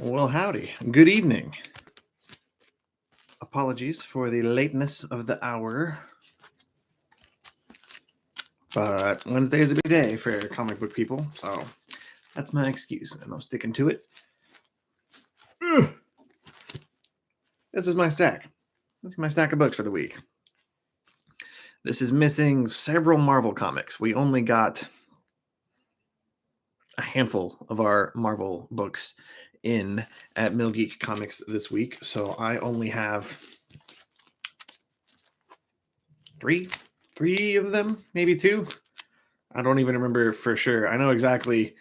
Well, howdy. Good evening. Apologies for the lateness of the hour. But Wednesday is a big day for comic book people, so that's my excuse, and I'm sticking to it. Ugh. This is my stack. This is my stack of books for the week. This is missing several Marvel comics. We only got a handful of our Marvel books in at Mill Geek Comics this week, so I only have three of them, maybe two. I don't even remember for sure. I know exactly.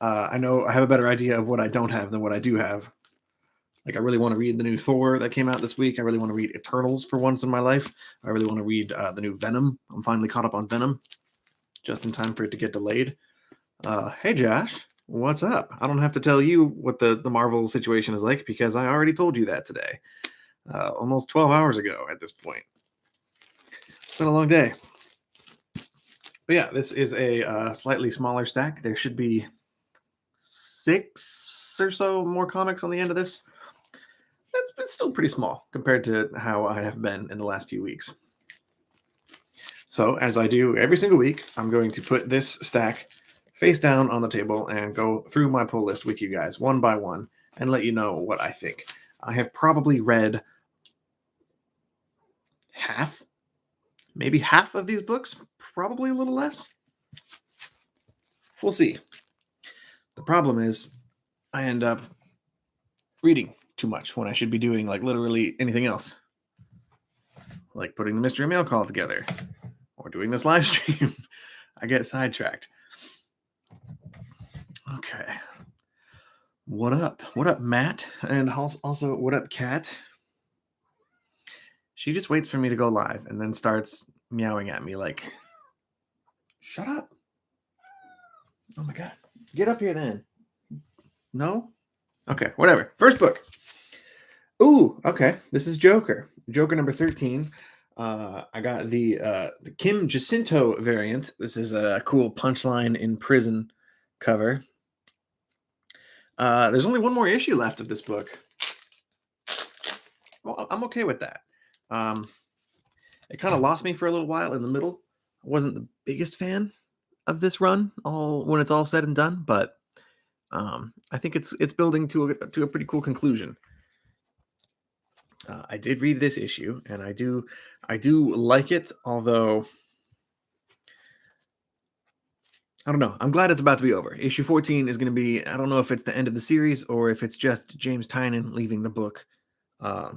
I know I have a better idea of what I don't have than what I do have. Like, I really want to read the new Thor that came out this week. I really want to read Eternals for once in my life. I really want to read the new Venom. I'm finally caught up on Venom, just in time for it to get delayed. Hey, Josh, what's up? I don't have to tell you what the Marvel situation is like because I already told you that today. Almost 12 hours ago at this point. It's been a long day. But yeah, this is a slightly smaller stack. There should be 6 or so more comics on the end of this. It's still pretty small compared to how I have been in the last few weeks. So, as I do every single week, I'm going to put this stack face down on the table and go through my pull list with you guys one by one and let you know what I think. I have probably read maybe half of these books, probably a little less. We'll see. The problem is I end up reading too much when I should be doing like literally anything else. Like putting the Mystery Mail Call together or doing this live stream. I get sidetracked. Okay. What up? What up, Matt? And also, what up, Kat? She just waits for me to go live and then starts meowing at me like, shut up. Oh my God. Get up here then. No? Okay, whatever. First book. Ooh, okay. This is Joker. Joker number 13. I got the Kim Jacinto variant. This is a cool Punchline in Prison cover. There's only one more issue left of this book. Well, I'm okay with that. It kind of lost me for a little while in the middle. I wasn't the biggest fan of this run when it's all said and done, but I think it's building to a pretty cool conclusion. I did read this issue, and I do like it, although I don't know. I'm glad it's about to be over. Issue 14 is going to be, I don't know if it's the end of the series or if it's just James Tynion leaving the book. I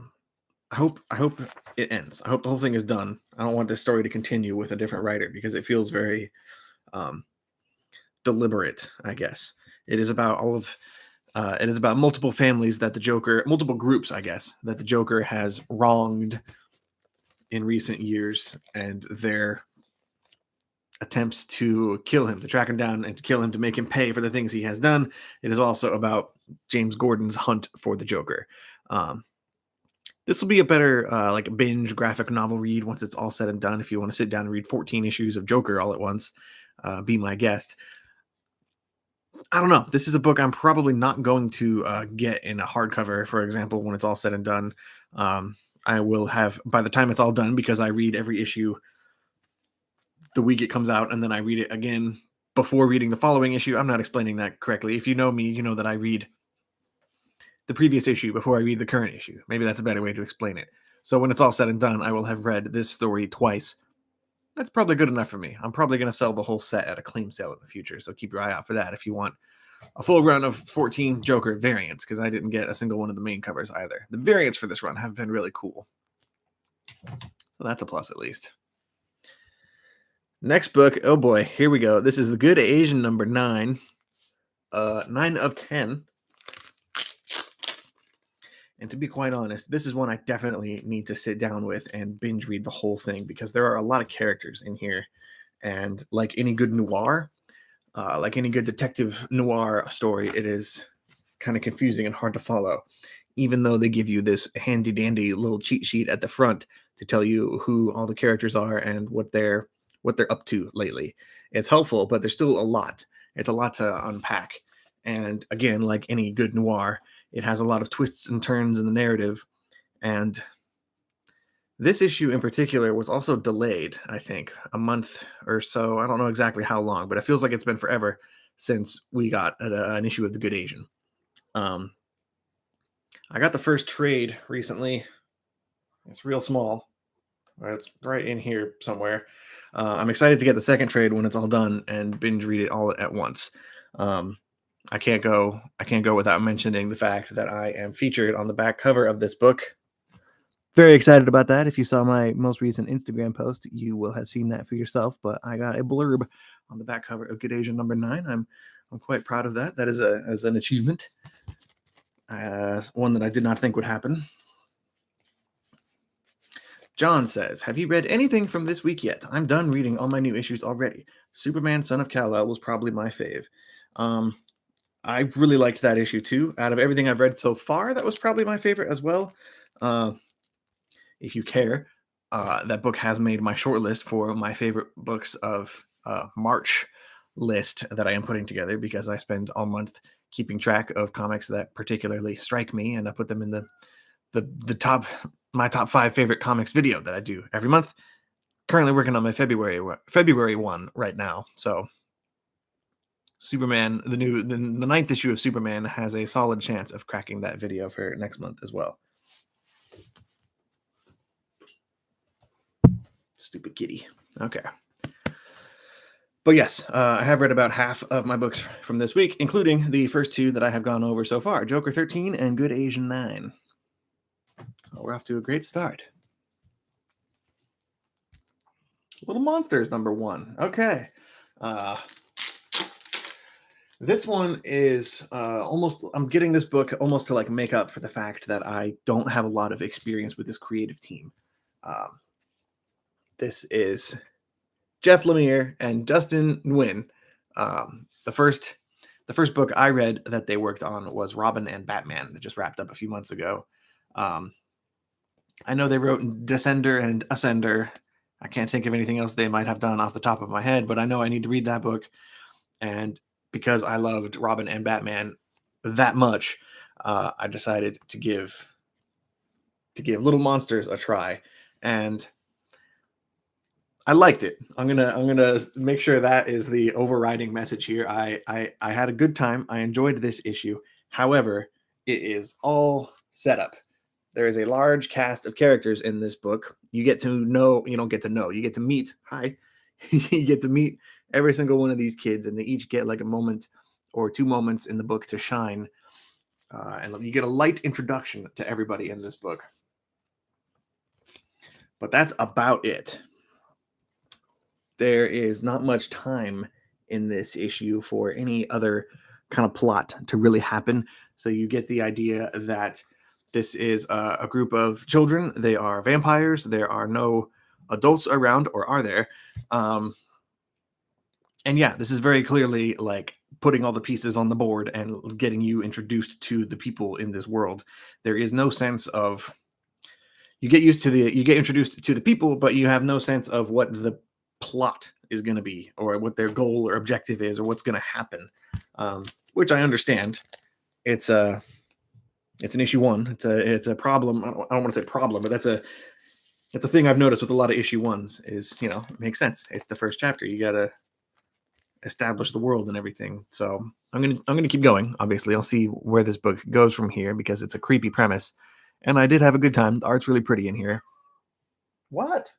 hope it ends. I hope the whole thing is done. I don't want this story to continue with a different writer because it feels very deliberate, I guess. It is about it is about multiple families multiple groups, I guess, that the Joker has wronged in recent years, and their attempts to kill him, to track him down and to kill him, to make him pay for the things he has done. It is also about James Gordon's hunt for the Joker. This will be a better like binge graphic novel read once it's all said and done. If you want to sit down and read 14 issues of Joker all at once, be my guest. I don't know. This is a book I'm probably not going to get in a hardcover, for example, when it's all said and done. I will have, by the time it's all done, because I read every issue the week it comes out, and then I read it again before reading the following issue. I'm not explaining that correctly. If you know me, you know that I read the previous issue before I read the current issue. Maybe that's a better way to explain it. So when it's all said and done, I will have read this story twice. That's probably good enough for me. I'm probably going to sell the whole set at a claim sale in the future, so keep your eye out for that if you want a full run of 14 Joker variants, because I didn't get a single one of the main covers either. The variants for this run have been really cool. So that's a plus at least. Next book, oh boy, here we go. This is The Good Asian number 9. 9 of 10. And to be quite honest, this is one I definitely need to sit down with and binge read the whole thing, because there are a lot of characters in here. And like any good noir, like any good detective noir story, it is kind of confusing and hard to follow, even though they give you this handy dandy little cheat sheet at the front to tell you who all the characters are and what they're up to lately. It's helpful, but there's still a lot. It's a lot to unpack. And again, like any good noir, It has a lot of twists and turns in the narrative, and this issue in particular was also delayed, I think, a month or so. I don't know exactly how long, but it feels like it's been forever since we got an issue of The Good Asian. I got the first trade recently. It's real small. It's right in here somewhere. I'm excited to get the second trade when it's all done and binge read it all at once. I can't go without mentioning the fact that I am featured on the back cover of this book. Very excited about that. If you saw my most recent Instagram post, you will have seen that for yourself. But I got a blurb on the back cover of Good Asian number 9. I'm quite proud of that. That is an achievement. One that I did not think would happen. John says, have you read anything from this week yet? I'm done reading all my new issues already. Superman, Son of Kal-El was probably my fave. I really liked that issue too. Out of everything I've read so far, that was probably my favorite as well. If you care, that book has made my short list for my favorite books of March list that I am putting together, because I spend all month keeping track of comics that particularly strike me, and I put them in my top 5 favorite comics video that I do every month. Currently working on my February one right now. So Superman, the 9th issue of Superman has a solid chance of cracking that video for next month as well. Stupid kitty. Okay. But yes, I have read about half of my books from this week, including the first 2 that I have gone over so far, Joker 13 and Good Asian 9. So we're off to a great start. Little Monsters number 1. Okay. This one is I'm getting this book almost to like make up for the fact that I don't have a lot of experience with this creative team. This is Jeff Lemire and Dustin Nguyen. The first book I read that they worked on was Robin and Batman that just wrapped up a few months ago. I know they wrote Descender and Ascender. I can't think of anything else they might have done off the top of my head, but I know I need to read that book. And because I loved Robin and Batman that much, I decided to give Little Monsters a try, and I liked it. I'm gonna make sure that is the overriding message here. I had a good time. I enjoyed this issue. However, it is all set up. There is a large cast of characters in this book. You get to meet. You get to meet every single one of these kids, and they each get like a moment or 2 moments in the book to shine. And you get a light introduction to everybody in this book. But that's about it. There is not much time in this issue for any other kind of plot to really happen. So you get the idea that this is a group of children. They are vampires. There are no adults around, or are there? And yeah, this is very clearly like putting all the pieces on the board and getting you introduced to the people in this world. There is no sense of you get introduced to the people, but you have no sense of what the plot is going to be, or what their goal or objective is, or what's going to happen. Which I understand. It's an issue 1. It's a problem. I don't want to say problem, but that's a thing I've noticed with a lot of issue 1s is, it makes sense. It's the first chapter. You got to establish the world and everything. So I'm gonna keep going. Obviously, I'll see where this book goes from here, because it's a creepy premise, and I did have a good time. The art's really pretty in here. What?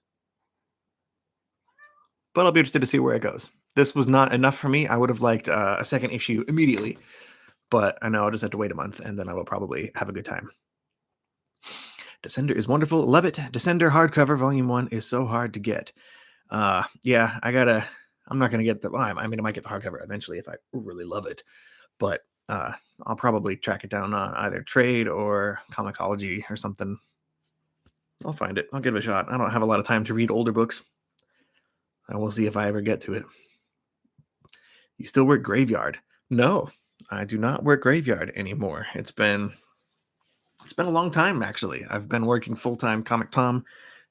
But I'll be interested to see where it goes. This was not enough for me. I would have liked a second issue immediately, but I know I'll just have to wait a month, and then I will probably have a good time. Descender is wonderful. Love it. Descender hardcover volume 1 is so hard to get. Yeah, I'm not going to get I might get the hardcover eventually if I really love it, but I'll probably track it down on either trade or Comixology or something. I'll find it. I'll give it a shot. I don't have a lot of time to read older books. I will see if I ever get to it. You still work Graveyard? No, I do not work Graveyard anymore. It's been a long time, actually. I've been working full-time Comic Tom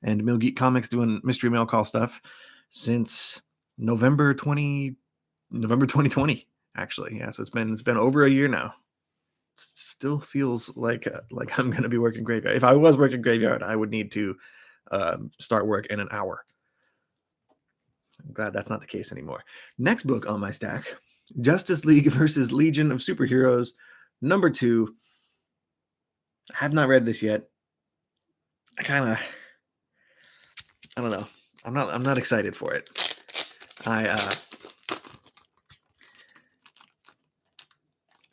and Mill Geek Comics doing Mystery Mail Call stuff since November 2020, actually. Yeah, so it's been over a year now. still feels like I'm going to be working graveyard. If I was working graveyard, I would need to start work in an hour. I'm glad that's not the case anymore. Next book on my stack, Justice League versus Legion of Superheroes, number 2. I have not read this yet. I don't know. I'm not excited for it. I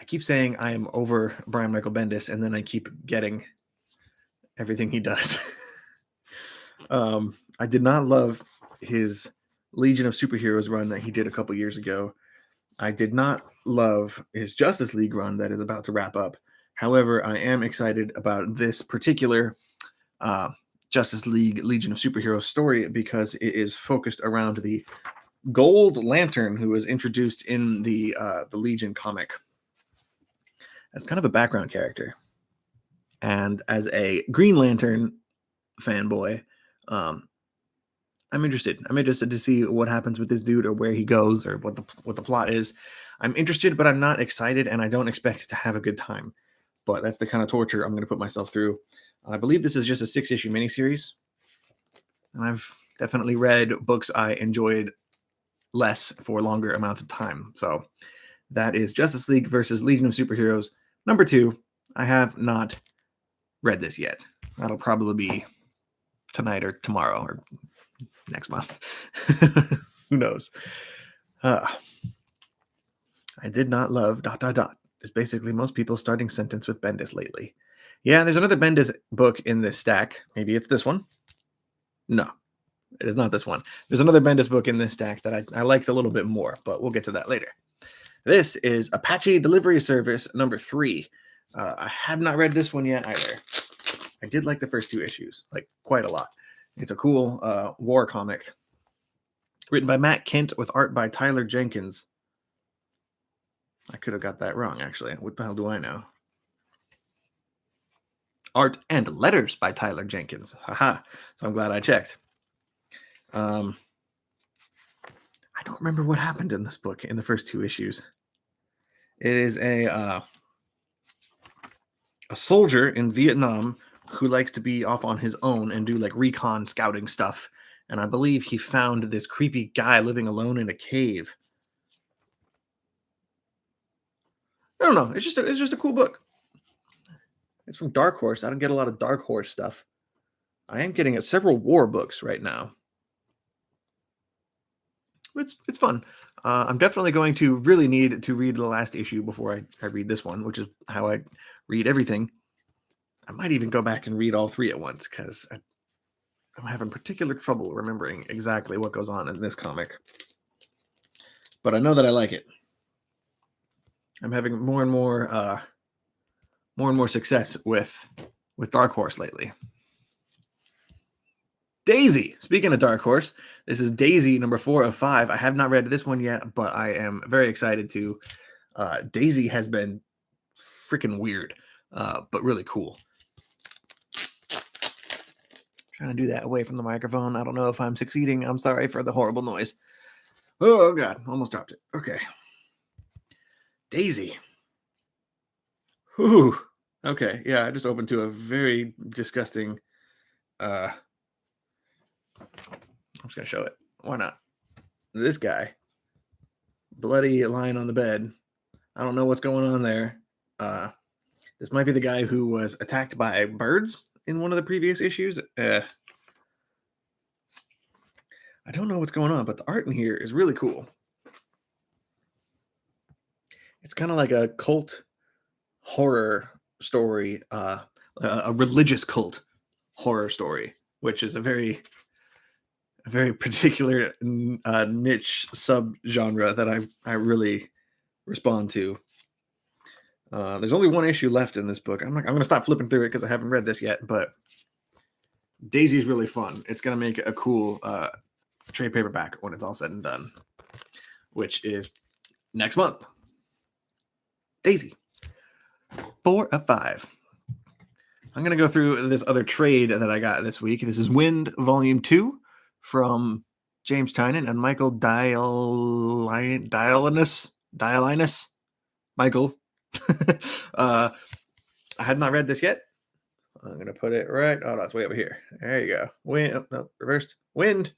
keep saying I am over Brian Michael Bendis, and then I keep getting everything he does. I did not love his Legion of Superheroes run that he did a couple years ago. I did not love his Justice League run that is about to wrap up. However, I am excited about this particular Justice League Legion of Superheroes story because it is focused around the Gold Lantern, who was introduced in the Legion comic as kind of a background character. And as a Green Lantern fanboy, I'm interested. I'm interested to see what happens with this dude or where he goes or what the plot is. I'm interested, but I'm not excited, and I don't expect to have a good time. But that's the kind of torture I'm going to put myself through. I believe this is just a 6-issue miniseries, and I've definitely read books I enjoyed less for longer amounts of time. So that is Justice League versus Legion of Superheroes, number 2. I have not read this yet. That'll probably be tonight or tomorrow or next month. Who knows? I did not love ... Is basically most people starting sentence with Bendis lately. Yeah, there's another Bendis book in this stack. Maybe it's this one. No, it is not this one. There's another Bendis book in this stack that I liked a little bit more, but we'll get to that later. This is Apache Delivery Service number 3. I have not read this one yet either. I did like the first 2 issues, like quite a lot. It's a cool war comic written by Matt Kent with art by Tyler Jenkins. I could have got that wrong, actually. What the hell do I know? Art and letters by Tyler Jenkins. Haha. So I'm glad I checked. I don't remember what happened in this book in the first 2 issues. It is a soldier in Vietnam who likes to be off on his own and do like recon scouting stuff. And I believe he found this creepy guy living alone in a cave. I don't know. It's just a cool book. It's from Dark Horse. I don't get a lot of Dark Horse stuff. I am getting several war books right now. It's fun. I'm definitely going to really need to read the last issue before I read this one, which is how I read everything. I might even go back and read all 3 at once because I'm having particular trouble remembering exactly what goes on in this comic. But I know that I like it. I'm having more and more success with Dark Horse lately. Daisy. Speaking of Dark Horse, this is Daisy number 4 of 5. I have not read this one yet, but I am very excited to. Daisy has been freaking weird, but really cool. Trying to do that away from the microphone. I don't know if I'm succeeding. I'm sorry for the horrible noise. Oh, God. Almost dropped it. Okay. Daisy. Whew. Okay. Yeah, I just opened to a very disgusting... I'm just going to show it. Why not? This guy. Bloody lying on the bed. I don't know what's going on there. This might be the guy who was attacked by birds in one of the previous issues. I don't know what's going on, but the art in here is really cool. It's kind of like a cult horror story, a religious cult horror story, which is a very particular niche subgenre that I really respond to. There's only 1 issue left in this book. I'm going to stop flipping through it because I haven't read this yet, but Daisy is really fun. It's going to make a cool trade paperback when it's all said and done, which is next month. Daisy. 4 of 5. I'm going to go through this other trade that I got this week. This is Wind Volume 2 from James Tynion and Michael Dialinus. Michael I had not read this yet. I'm going to put it right. Oh, no, it's way over here. There you go. Wind. Oh, no, reversed. Wind,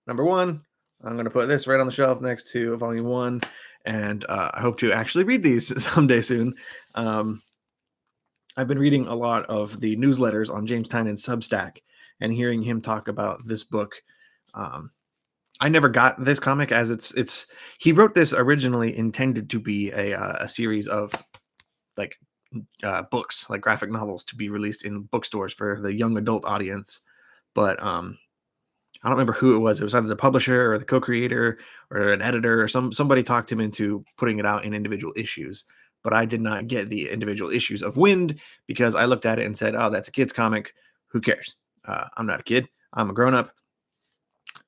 number 1. I'm going to put this right on the shelf next to volume 1. And I hope to actually read these someday soon. I've been reading a lot of the newsletters on James Tynion's Substack and hearing him talk about this book. I never got this comic as it's he wrote this originally intended to be a series of like books, like graphic novels, to be released in bookstores for the young adult audience. But I don't remember who it was. It was either the publisher or the co-creator or an editor or somebody talked him into putting it out in individual issues. But I did not get the individual issues of Wind because I looked at it and said, "Oh, that's a kid's comic. Who cares? I'm not a kid. I'm a grown-up."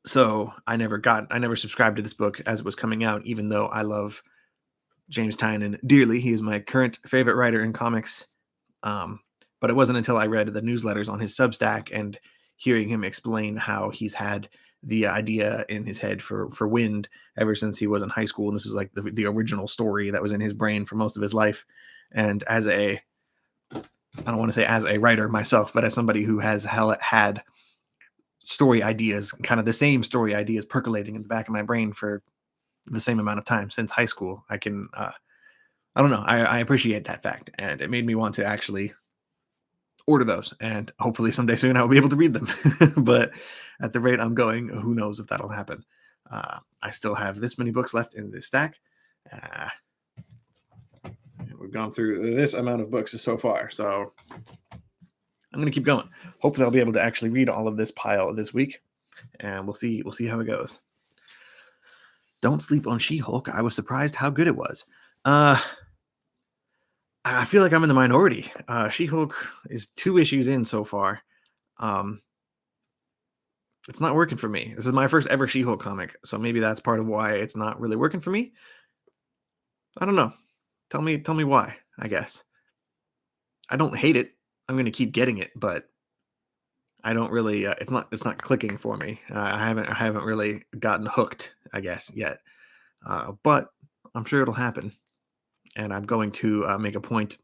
So I never subscribed to this book as it was coming out, even though I love James Tynion dearly. He is my current favorite writer in comics. But it wasn't until I read the newsletters on his Substack and hearing him explain how he's had the idea in his head for Wind ever since he was in high school. And this is like the original story that was in his brain for most of his life. And I don't want to say as a writer myself, but as somebody who has had story ideas, kind of the same story ideas percolating in the back of my brain for the same amount of time since high school, I can, I don't know. I appreciate that fact. And it made me want to actually order those. And hopefully someday soon I will be able to read them. But at the rate I'm going, who knows if that'll happen. I still have this many books left in this stack. We've gone through this amount of books so far. So I'm going to keep going. Hopefully I'll be able to actually read all of this pile this week. And we'll see how it goes. Don't sleep on She-Hulk. I was surprised how good it was. I feel like I'm in the minority. She-Hulk is 2 issues in so far. It's not working for me. This is my first ever She-Hulk comic, so maybe that's part of why it's not really working for me. I don't know. Tell me why, I guess. I don't hate it. I'm going to keep getting it, but I don't really it's not clicking for me. I haven't really gotten hooked, I guess, yet. But I'm sure it'll happen. And I'm going to make a point.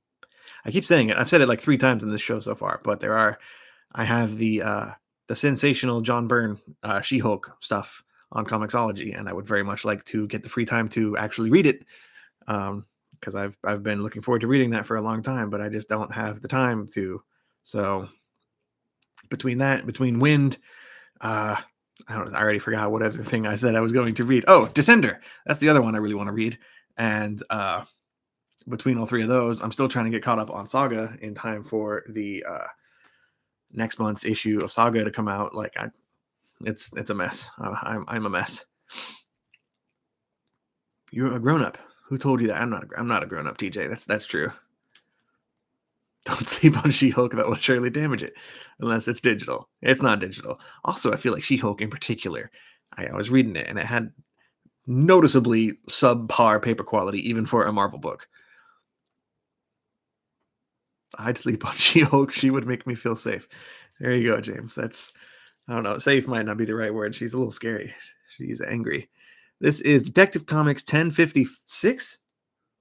I keep saying it. I've said it like 3 times in this show so far, but I have the sensational John Byrne She-Hulk stuff on Comixology, and I would very much like to get the free time to actually read it, because I've been looking forward to reading that for a long time, but I just don't have the time to. So between Wind, I already forgot what other thing I said I was going to read. Oh, Descender. That's the other one I really want to read, and between all 3 of those, I'm still trying to get caught up on Saga in time for the next month's issue of Saga to come out. Like it's a mess. I'm a mess. You're a grown up. Who told you that? I'm not a grown up, TJ. That's true. Don't sleep on She-Hulk. That will surely damage it, unless it's digital. It's not digital. Also, I feel like She-Hulk in particular. I was reading it and it had noticeably subpar paper quality, even for a Marvel book. I'd sleep on She-Hulk. She would make me feel safe. There you go, James. I don't know. Safe might not be the right word. She's a little scary. She's angry. This is Detective Comics 1056.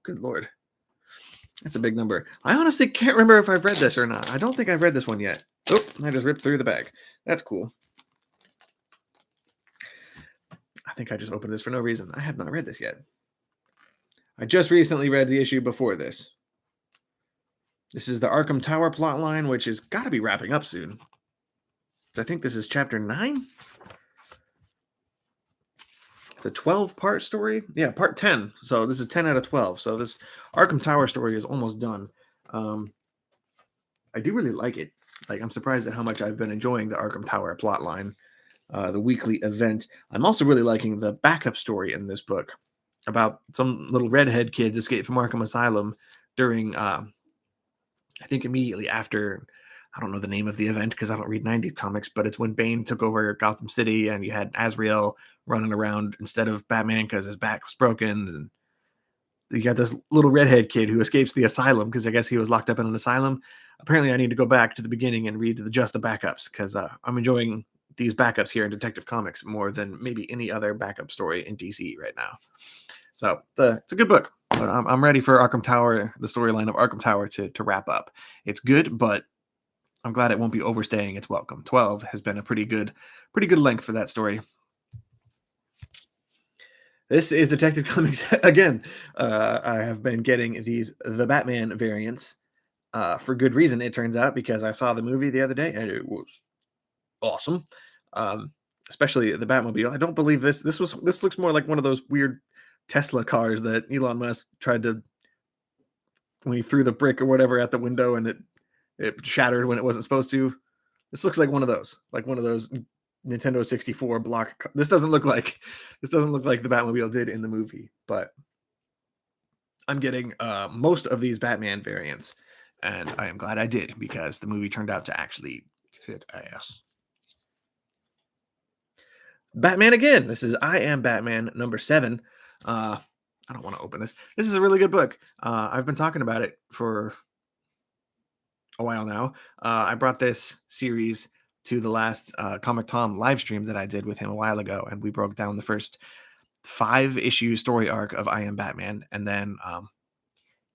Good Lord. That's a big number. I honestly can't remember if I've read this or not. I don't think I've read this one yet. Oh, I just ripped through the bag. That's cool. I think I just opened this for no reason. I have not read this yet. I just recently read the issue before this. This is the Arkham Tower plotline, which has got to be wrapping up soon. So I think this is chapter 9. It's a 12-part story. Yeah, part 10. So this is 10 out of 12. So this Arkham Tower story is almost done. I do really like it. Like, I'm surprised at how much I've been enjoying the Arkham Tower plotline, the weekly event. I'm also really liking the backup story in this book about some little redhead kids escape from Arkham Asylum during, I think immediately after, I don't know the name of the event because I don't read 90s comics, but it's when Bane took over Gotham City and you had Azrael running around instead of Batman because his back was broken. And you got this little redhead kid who escapes the asylum because I guess he was locked up in an asylum. Apparently, I need to go back to the beginning and read just the backups because I'm enjoying these backups here in Detective Comics more than maybe any other backup story in DC right now. So it's a good book. But I'm ready for Arkham Tower, the storyline of Arkham Tower to wrap up. It's good, but I'm glad it won't be overstaying its welcome. 12 has been a pretty good length for that story. This is Detective Comics again. I have been getting the Batman variants for good reason. It turns out, because I saw the movie the other day and it was awesome. Um, Especially the Batmobile. I don't believe this. This looks more like one of those weird Tesla cars that Elon Musk tried to, when he threw the brick or whatever at the window and it shattered when it wasn't supposed to. This looks like one of those, Nintendo 64 block. This doesn't look like the Batmobile did in the movie, but I'm getting most of these Batman variants, and I am glad I did, because the movie turned out to actually hit ass. Batman again. This is I Am Batman number 7. I don't want to open this. This is a really good book. I've been talking about it for a while now. I brought this series to the last Comic Tom live stream that I did with him a while ago, and we broke down the first 5-issue story arc of I Am Batman, and then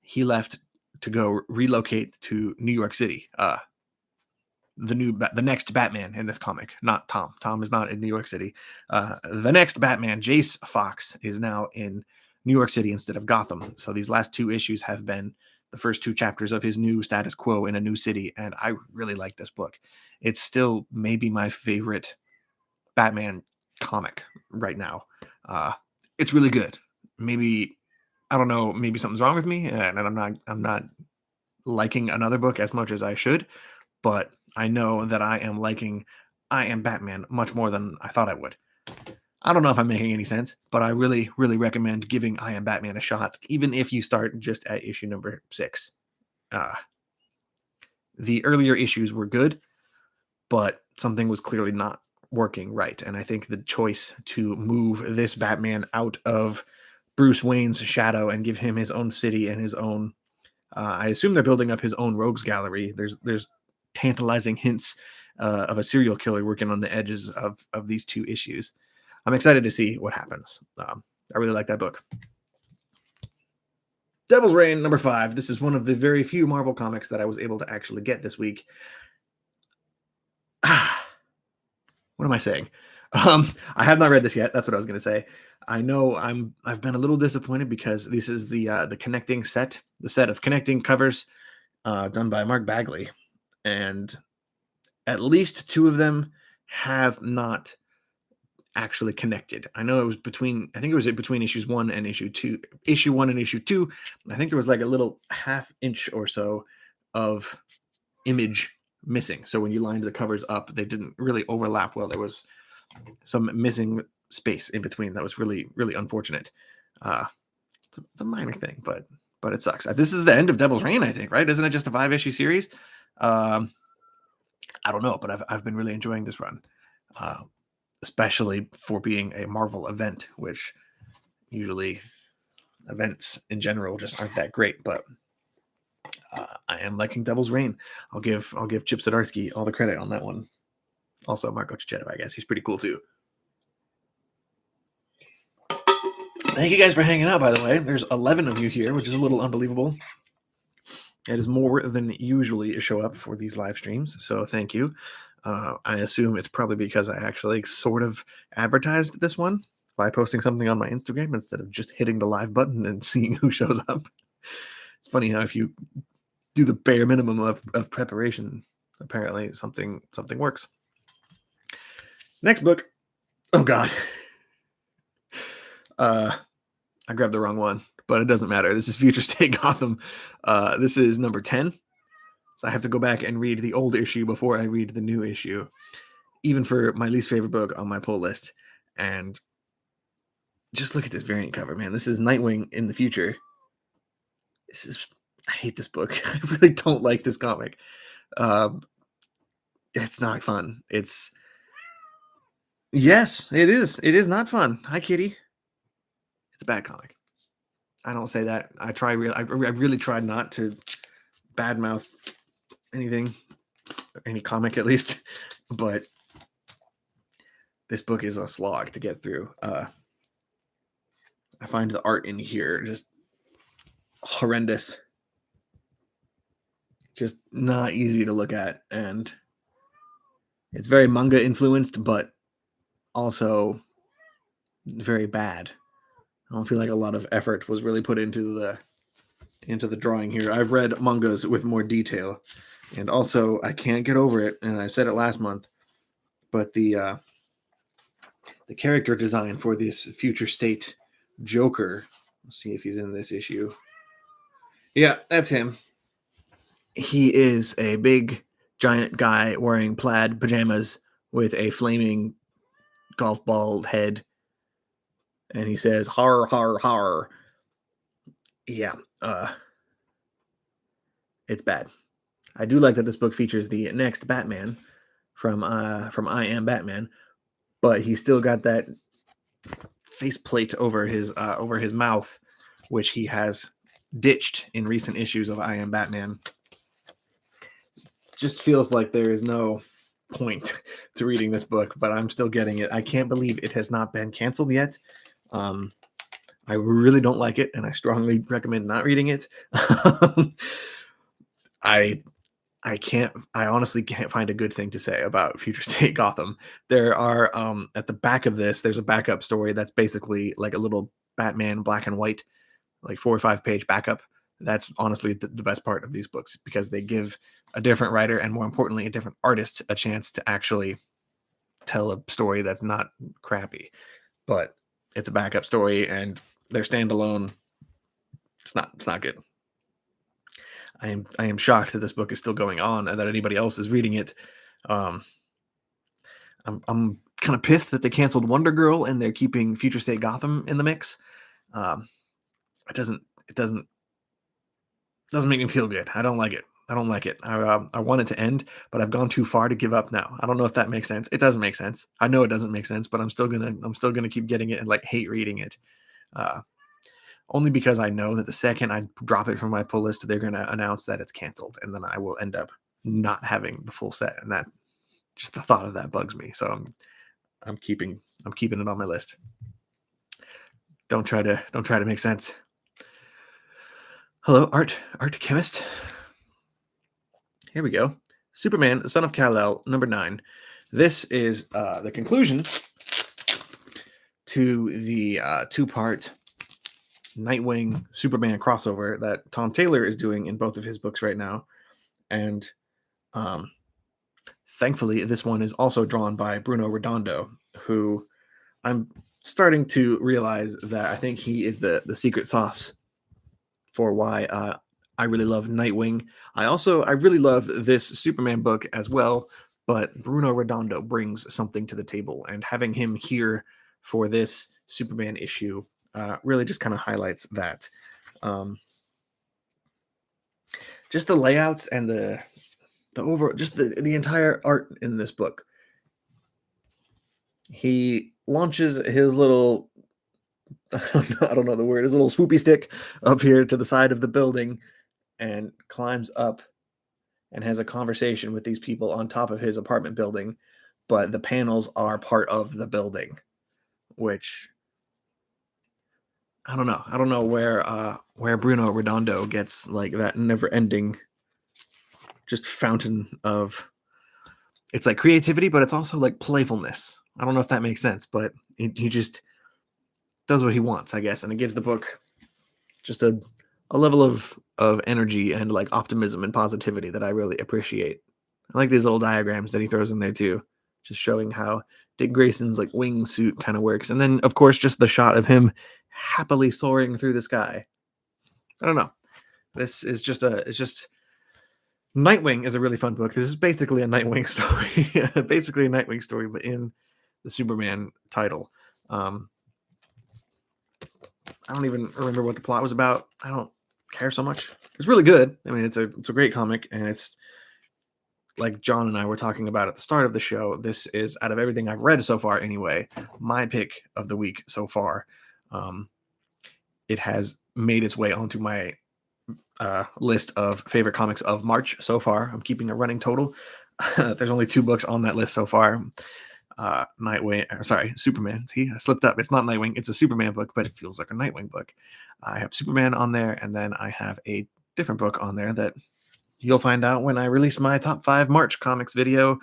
he left to go relocate to New York City. The next Batman in this comic, not Tom. Tom is not in New York City. The next Batman, Jace Fox, is now in New York City instead of Gotham. So these last 2 issues have been the first 2 chapters of his new status quo in a new city, and I really like this book. It's still maybe my favorite Batman comic right now. It's really good. Maybe, I don't know, maybe something's wrong with me, and I'm not liking another book as much as I should, but I know that I am liking I Am Batman much more than I thought I would. I don't know if I'm making any sense, but I really, really recommend giving I Am Batman a shot, even if you start just at issue number 6. The earlier issues were good, but something was clearly not working right. And I think the choice to move this Batman out of Bruce Wayne's shadow and give him his own city and his own, I assume they're building up his own rogues gallery. There's tantalizing hints of a serial killer working on the edges of these 2 issues. I'm excited to see what happens. I really like that book. Devil's Reign number 5. This is one of the very few Marvel comics that I was able to actually get this week. What am I saying? I have not read this yet. That's what I was going to say. I know I've been a little disappointed, because this is the connecting set, the set of connecting covers done by Mark Bagley, and at least 2 of them have not actually connected. I know it was between issues 1 and issue 2. Issue 1 and issue 2, I think there was like a little half-inch or so of image missing. So when you lined the covers up, they didn't really overlap well. There was some missing space in between that was really, really unfortunate. It's a minor thing, but it sucks. This is the end of Devil's Reign, I think, right? Isn't it just a 5-issue series? I don't know, but I've been really enjoying this run, especially for being a Marvel event, which usually events in general just aren't that great. But I am liking Devil's Reign. I'll give Chip Zdarsky all the credit on that one. Also, Marco Cicchetto, I guess he's pretty cool too. Thank you guys for hanging out, by the way. There's 11 of you here, which is a little unbelievable. It is more than usually show up for these live streams, so thank you. I assume it's probably because I actually sort of advertised this one by posting something on my Instagram instead of just hitting the live button and seeing who shows up. It's funny how if you do the bare minimum of preparation, apparently something works. Next book. Oh God. I grabbed the wrong one, but it doesn't matter. This is Future State Gotham. This is number 10. So I have to go back and read the old issue before I read the new issue, even for my least favorite book on my pull list. And just look at this variant cover, man. This is Nightwing in the future. I hate this book. I really don't like this comic. It's not fun. Yes, it is. It is not fun. Hi, Kitty. It's a bad comic. I don't say that. I really tried not to badmouth anything, any comic at least, but this book is a slog to get through. I find the art in here just horrendous. Just not easy to look at, and it's very manga influenced, but also very bad. I don't feel like a lot of effort was really put into the drawing here. I've read mangas with more detail, and also I can't get over it, and I said it last month, but the character design for this future state Joker. Let's see if he's in this issue. Yeah, that's him. He is a big giant guy wearing plaid pajamas with a flaming golf ball head, and he says har har har. Yeah, it's bad. I do like that this book features the next Batman from I Am Batman, but he's still got that faceplate over his mouth, which he has ditched in recent issues of I Am Batman. Just feels like there is no point to reading this book, but I'm still getting it. I can't believe it has not been canceled yet. I really don't like it, and I strongly recommend not reading it. I honestly can't find a good thing to say about Future State Gotham. There are at the back of this, there's a backup story that's basically like a little Batman black and white, like 4 or 5 page backup. That's honestly the best part of these books, because they give a different writer, and more importantly, a different artist, a chance to actually tell a story that's not crappy. But it's a backup story, and they're standalone. It's not good. I am shocked that this book is still going on and that anybody else is reading it. I'm kind of pissed that they canceled Wonder Girl and they're keeping Future State Gotham in the mix. It doesn't make me feel good. I don't like it. I want it to end, but I've gone too far to give up now. I don't know if that makes sense. It doesn't make sense. I know it doesn't make sense, but I'm still gonna keep getting it and like hate reading it. Only because I know that the second I drop it from my pull list, they're gonna announce that it's canceled, and then I will end up not having the full set, and that just the thought of that bugs me. So I'm keeping it on my list. Don't try to make sense. Hello, art chemist. Here we go. Superman, Son of Kal-El, number 9. This is the conclusion to the 2-part Nightwing Superman crossover that Tom Taylor is doing in both of his books right now. And thankfully, this one is also drawn by Bruno Redondo, who I'm starting to realize that I think he is the secret sauce for why I really love Nightwing. I really love this Superman book as well, but Bruno Redondo brings something to the table, and having him here for this Superman issue really just kind of highlights that. Just the layouts and the entire art in this book. He launches his little, I don't know the word, his little swoopy stick up here to the side of the building and climbs up and has a conversation with these people on top of his apartment building, but the panels are part of the building, which I don't know. I don't know where Bruno Redondo gets like that never-ending just fountain of, it's like creativity, but it's also like playfulness. I don't know if that makes sense, but he just does what he wants, I guess, and it gives the book just a level of energy and like optimism and positivity that I really appreciate. I like these little diagrams that he throws in there too, just showing how Dick Grayson's like wingsuit kind of works, and then of course just the shot of him happily soaring through the sky. I don't know. This is just Nightwing is a really fun book. This is basically a Nightwing story, basically a Nightwing story, but in the Superman title. I don't even remember what the plot was about. I don't care so much. It's really good. I mean, it's a great comic, and it's like John and I were talking about at the start of the show. This is, out of everything I've read so far anyway, my pick of the week so far. It has made its way onto my list of favorite comics of March so far. I'm keeping a running total. There's only 2 books on that list so far. Superman. See, I slipped up. It's not Nightwing. It's a Superman book, but it feels like a Nightwing book. I have Superman on there, and then I have a different book on there that you'll find out when I release my top 5 March comics video,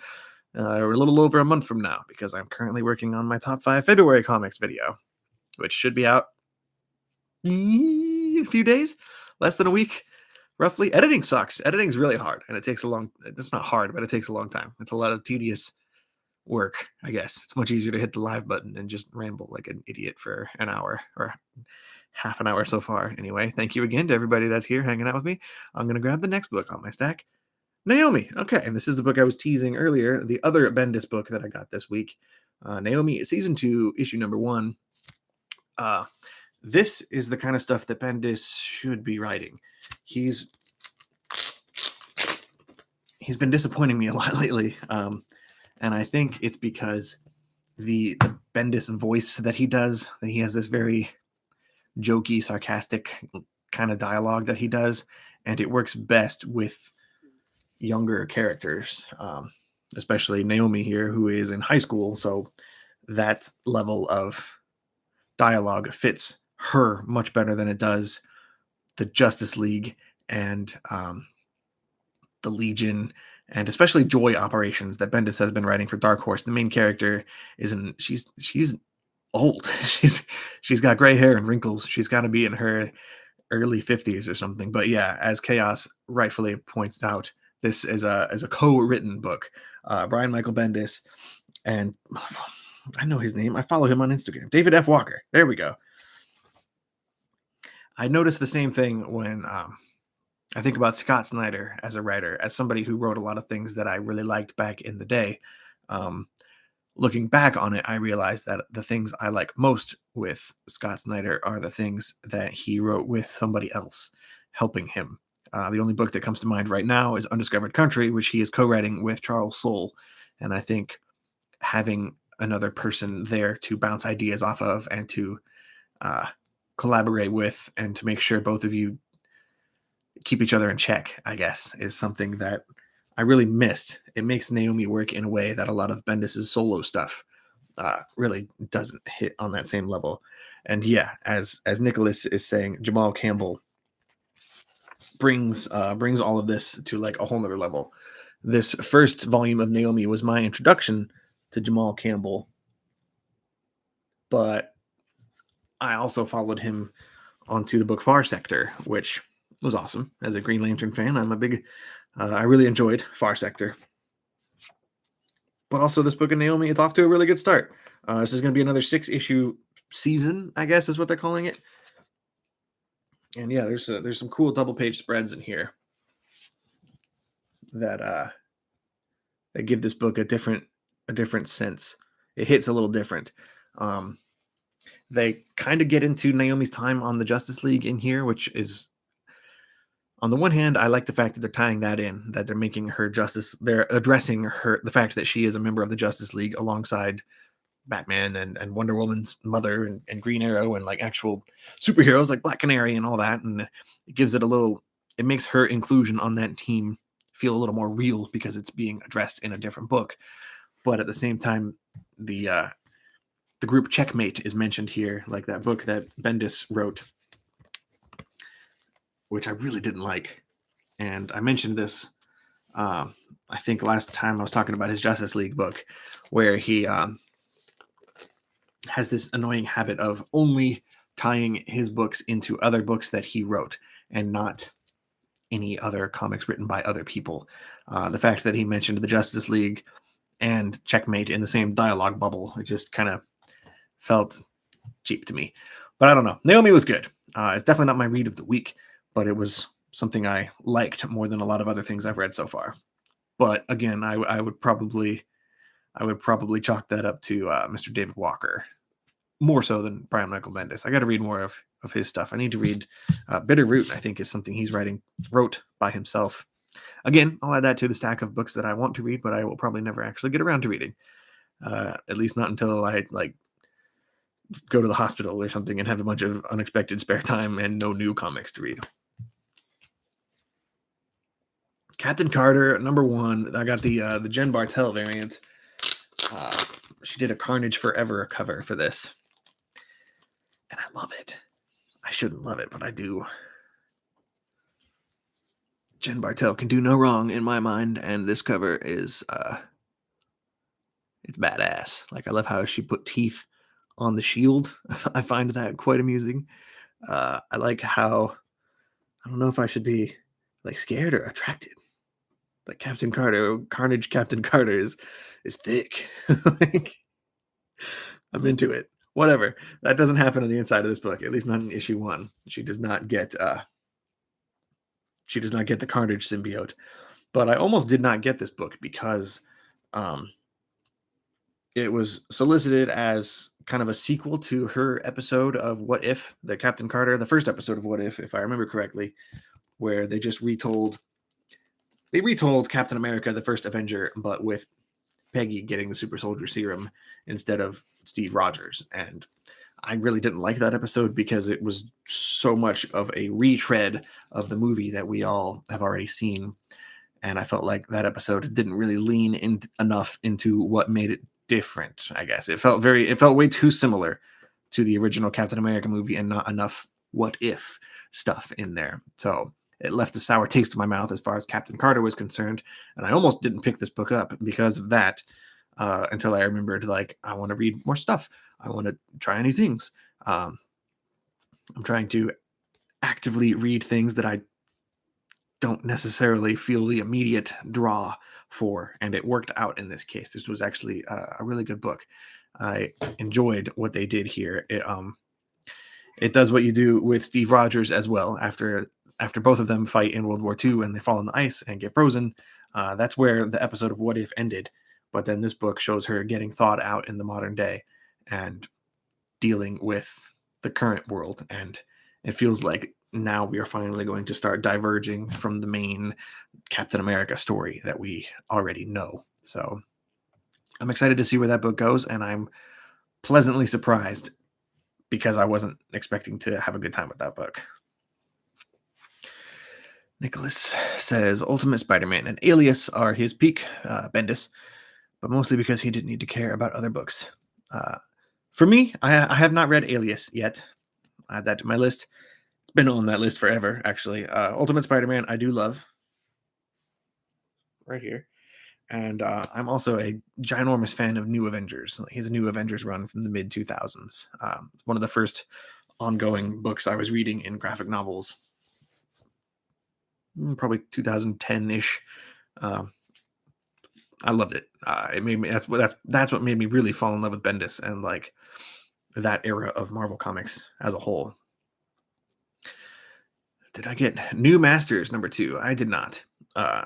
a little over a month from now, because I'm currently working on my top 5 February comics video, which should be out in a few days, less than a week, roughly. Editing sucks. Editing's really hard, and it's not hard, but it takes a long time. It's a lot of tedious work, I guess. It's much easier to hit the live button and just ramble like an idiot for an hour or half an hour so far. Anyway, thank you again to everybody that's here hanging out with me. I'm going to grab the next book on my stack. Naomi. Okay, and this is the book I was teasing earlier, the other Bendis book that I got this week. Naomi, season 2, issue number 1. This is the kind of stuff that Bendis should be writing. He's been disappointing me a lot lately. And I think it's because the Bendis voice that he does, that he has this very jokey, sarcastic kind of dialogue that he does, and it works best with younger characters, especially Naomi here, who is in high school. So that level of dialogue fits her much better than it does the Justice League and the Legion, and especially Joy Operations that Bendis has been writing for Dark Horse. The main character she's old. she's got gray hair and wrinkles. She's got to be in her early 50s or something. But yeah, as Chaos rightfully points out, this is a co-written book. Brian Michael Bendis and I know his name. I follow him on Instagram. David F. Walker. There we go. I noticed the same thing when I think about Scott Snyder as a writer, as somebody who wrote a lot of things that I really liked back in the day. Looking back on it, I realized that the things I like most with Scott Snyder are the things that he wrote with somebody else helping him. The only book that comes to mind right now is Undiscovered Country, which he is co-writing with Charles Soule. And I think having another person there to bounce ideas off of and to collaborate with and to make sure both of you keep each other in check, I guess, is something that I really missed. It makes Naomi work in a way that a lot of Bendis's solo stuff really doesn't hit on that same level. And yeah, as Nicholas is saying, Jamal Campbell brings all of this to like a whole nother level. This first volume of Naomi was my introduction to Jamal Campbell, but I also followed him onto the book Far Sector, which was awesome. As a Green Lantern fan, I really enjoyed Far Sector. But also this book of Naomi, it's off to a really good start. This is going to be another 6-issue season, I guess is what they're calling it. And yeah, there's some cool double-page spreads in here that give this book a different sense. It hits a little different. They kind of get into Naomi's time on the Justice League in here, which is, on the one hand, I like the fact that they're tying that in, that they're making her they're addressing the fact that she is a member of the Justice League alongside Batman and Wonder Woman's mother and Green Arrow and like actual superheroes like Black Canary and all that. And it gives it it makes her inclusion on that team feel a little more real because it's being addressed in a different book. But at the same time, the group Checkmate is mentioned here, like that book that Bendis wrote, which I really didn't like. And I mentioned this, I think last time I was talking about his Justice League book, where he has this annoying habit of only tying his books into other books that he wrote and not any other comics written by other people. The fact that he mentioned the Justice League and Checkmate in the same dialogue bubble, it just kind of felt cheap to me. But I don't know. Naomi was good. It's definitely not my read of the week, but it was something I liked more than a lot of other things I've read so far. But again, I would probably chalk that up to Mr. David Walker, more so than Brian Michael Bendis. I got to read more of his stuff. I need to read Bitter Root, I think, is something he's wrote by himself. Again, I'll add that to the stack of books that I want to read, but I will probably never actually get around to reading. At least not until I go to the hospital or something and have a bunch of unexpected spare time and no new comics to read. Captain Carter, number 1. I got the Jen Bartel variant. she did a Carnage Forever cover for this, and I love it. I shouldn't love it, but I do. Jen Bartel can do no wrong in my mind, and this cover is it's badass. Like, I love how she put teeth on the shield. I find that quite amusing. I like how, I don't know if I should be like scared or attracted. Like Captain Carter, Carnage Captain Carter is thick. Like, I'm into it. Whatever. That doesn't happen on the inside of this book, at least not in issue 1. She does not get the Carnage symbiote. But I almost did not get this book because it was solicited as kind of a sequel to her episode of What If, the Captain Carter, the first episode of What If I remember correctly, where they just retold Captain America, the first Avenger, but with Peggy getting the super soldier serum instead of Steve Rogers. And I really didn't like that episode because it was so much of a retread of the movie that we all have already seen. And I felt like that episode didn't really lean in enough into what made it different, I guess. It felt way too similar to the original Captain America movie and not enough what if stuff in there. So it left a sour taste in my mouth as far as Captain Carter was concerned. And I almost didn't pick this book up because of that until I remembered, like, I want to read more stuff. I want to try new things. I'm trying to actively read things that I don't necessarily feel the immediate draw for, and it worked out in this case. This was actually a really good book. I enjoyed what they did here. It does what you do with Steve Rogers as well. After both of them fight in World War II and they fall in the ice and get frozen, that's where the episode of What If ended. But then this book shows her getting thawed out in the modern day and dealing with the current world. And it feels like now we are finally going to start diverging from the main Captain America story that we already know. So I'm excited to see where that book goes, and I'm pleasantly surprised because I wasn't expecting to have a good time with that book. Nicholas says Ultimate Spider-Man and Alias are his peak, Bendis, but mostly because he didn't need to care about other books. For me, I have not read Alias yet. I add that to my list. It's been on that list forever, actually. Ultimate Spider-Man, I do love. Right here. And I'm also a ginormous fan of New Avengers. His New Avengers run from the mid-2000s. It's one of the first ongoing books I was reading in graphic novels. Probably 2010-ish. I loved it. It made me. That's what made me really fall in love with Bendis and like that era of Marvel Comics as a whole. Did I get New Masters number 2? I did not.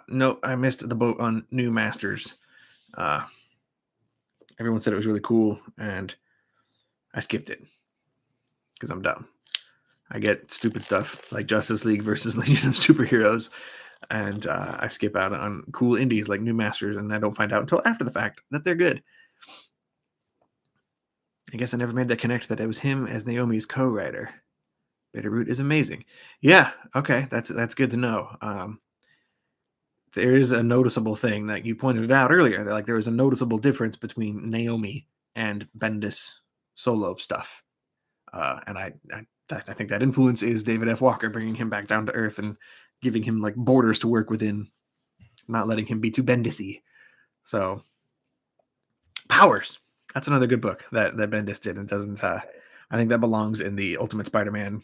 No, I missed the boat on New Masters. Everyone said it was really cool, and I skipped it because I'm dumb. I get stupid stuff like Justice League versus Legion of Superheroes, and I skip out on cool indies like New Masters, and I don't find out until after the fact that they're good. I guess I never made that connect that it was him as Naomi's co-writer. Bitterroot is amazing. Yeah, okay, that's good to know. There is a noticeable thing that you pointed out earlier. Like there was a noticeable difference between Naomi and Bendis solo stuff, and I think that influence is David F. Walker bringing him back down to earth and giving him like borders to work within, not letting him be too Bendis-y. So, Powers. That's another good book that Bendis did. And doesn't. I think that belongs in the Ultimate Spider-Man,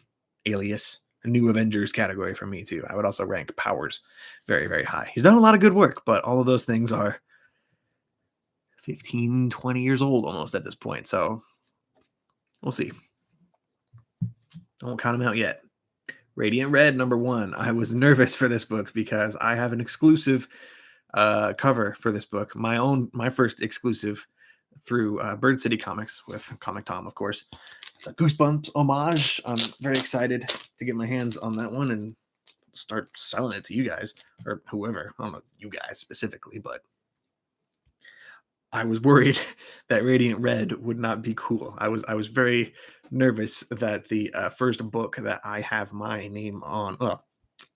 Alias, New Avengers category for me too. I would also rank Powers very, very high. He's done a lot of good work, but all of those things are 15, 20 years old almost at this point. So we'll see. I won't count him out yet. Radiant Red number 1. I was nervous for this book because I have an exclusive cover for this book. My first exclusive through Bird City Comics with Comic Tom, of course. It's a Goosebumps homage. I'm very excited to get my hands on that one and start selling it to you guys or whoever. I don't know you guys specifically, but I was worried that Radiant Red would not be cool. I was very nervous that the first book that I have my name on, well,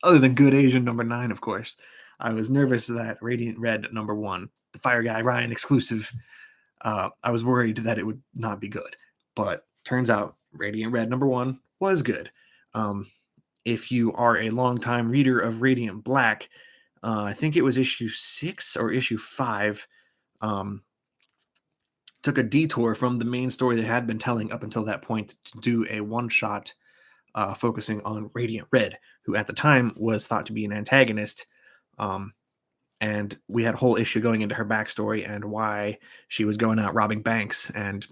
other than Good Asian number 9, of course, I was nervous that Radiant Red number 1, the Fire Guy Ryan exclusive, I was worried that it would not be good, but turns out Radiant Red #1 was good. If you are a longtime reader of Radiant Black, I think it was issue 6 or issue 5, took a detour from the main story they had been telling up until that point to do a one-shot focusing on Radiant Red, who at the time was thought to be an antagonist. And we had a whole issue going into her backstory and why she was going out robbing banks. And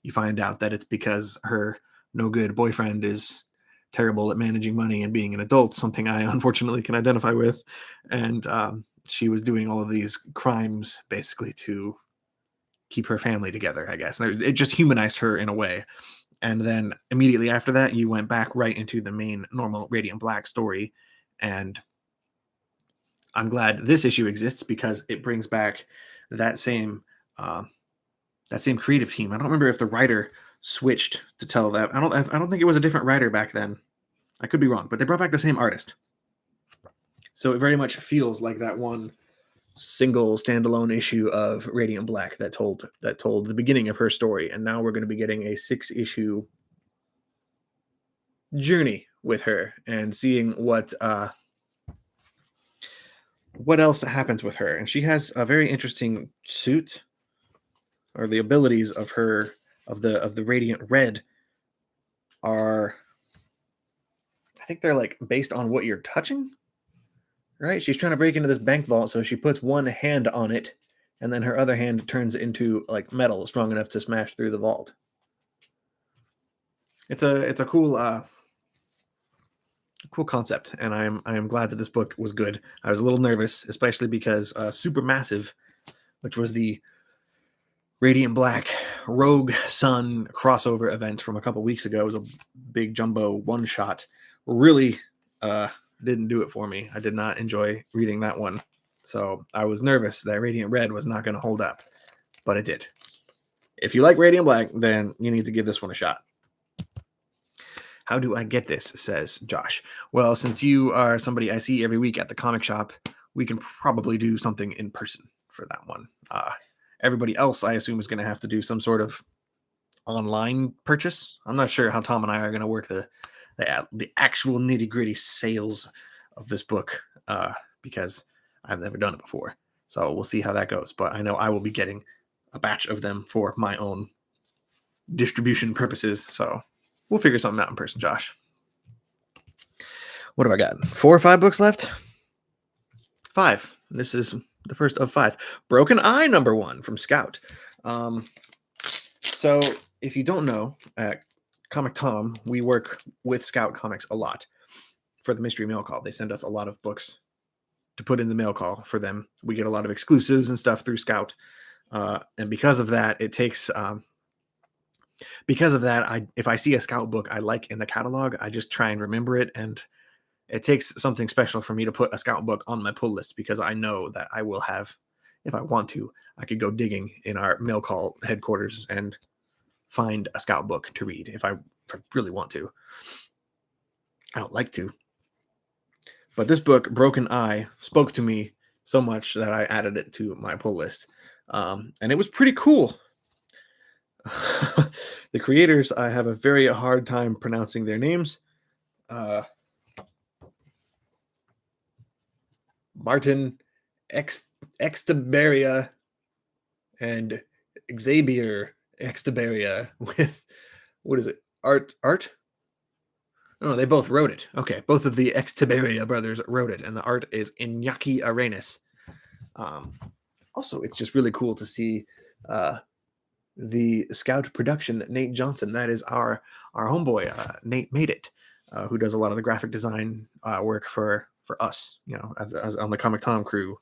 you find out that it's because her no good boyfriend is terrible at managing money and being an adult, something I unfortunately can identify with. And she was doing all of these crimes basically to keep her family together, I guess. It just humanized her in a way. And then immediately after that, you went back right into the main normal Radiant Black story. And I'm glad this issue exists because it brings back that same creative team. I don't remember if the writer switched to tell that. I don't think it was a different writer back then. I could be wrong, but they brought back the same artist. So it very much feels like that one single standalone issue of Radiant Black that told the beginning of her story, and now we're going to be getting a 6-issue journey with her and seeing what else happens with her. And she has a very interesting suit, or the abilities of her of the Radiant Red are, I think they're like based on what you're touching. Right? She's trying to break into this bank vault, so she puts one hand on it, and then her other hand turns into like metal strong enough to smash through the vault. It's a cool concept, and I am glad that this book was good. I was a little nervous, especially because Supermassive, which was the Radiant Black Rogue Sun crossover event from a couple weeks ago, was a big jumbo one shot. Really didn't do it for me. I did not enjoy reading that one. So I was nervous that Radiant Red was not going to hold up, but it did. If you like Radiant Black, then you need to give this one a shot. How do I get this, says Josh. Well, since you are somebody I see every week at the comic shop, we can probably do something in person for that one. Everybody else, I assume, is going to have to do some sort of online purchase. I'm not sure how Tom and I are going to work the actual nitty-gritty sales of this book because I've never done it before. So we'll see how that goes. But I know I will be getting a batch of them for my own distribution purposes. So we'll figure something out in person, Josh. What have I got? 4 or 5 books left? 5. This is the first of 5. Broken Eye #1 from Scout. So if you don't know, at Comic Tom, we work with Scout Comics a lot for the mystery mail call. They send us a lot of books to put in the mail call for them. We get a lot of exclusives and stuff through Scout. And because of that, it takes... because of that, if I see a Scout book I like in the catalog, I just try and remember it. And it takes something special for me to put a Scout book on my pull list because I know that I will have, if I want to, I could go digging in our mail call headquarters and find a Scout book to read if I really want to. I don't like to. But this book, Broken Eye, spoke to me so much that I added it to my pull list. And it was pretty cool. The creators, I have a very hard time pronouncing their names. Martin Extaberia and Xavier Extaberia with, what is it? Art? No, they both wrote it. Okay, both of the Extaberia brothers wrote it, and the art is Iñaki Arenas. Also, it's just really cool to see the Scout production, Nate Johnson. That is our homeboy, Nate Made It, who does a lot of the graphic design work for us, as on the Comic Tom crew.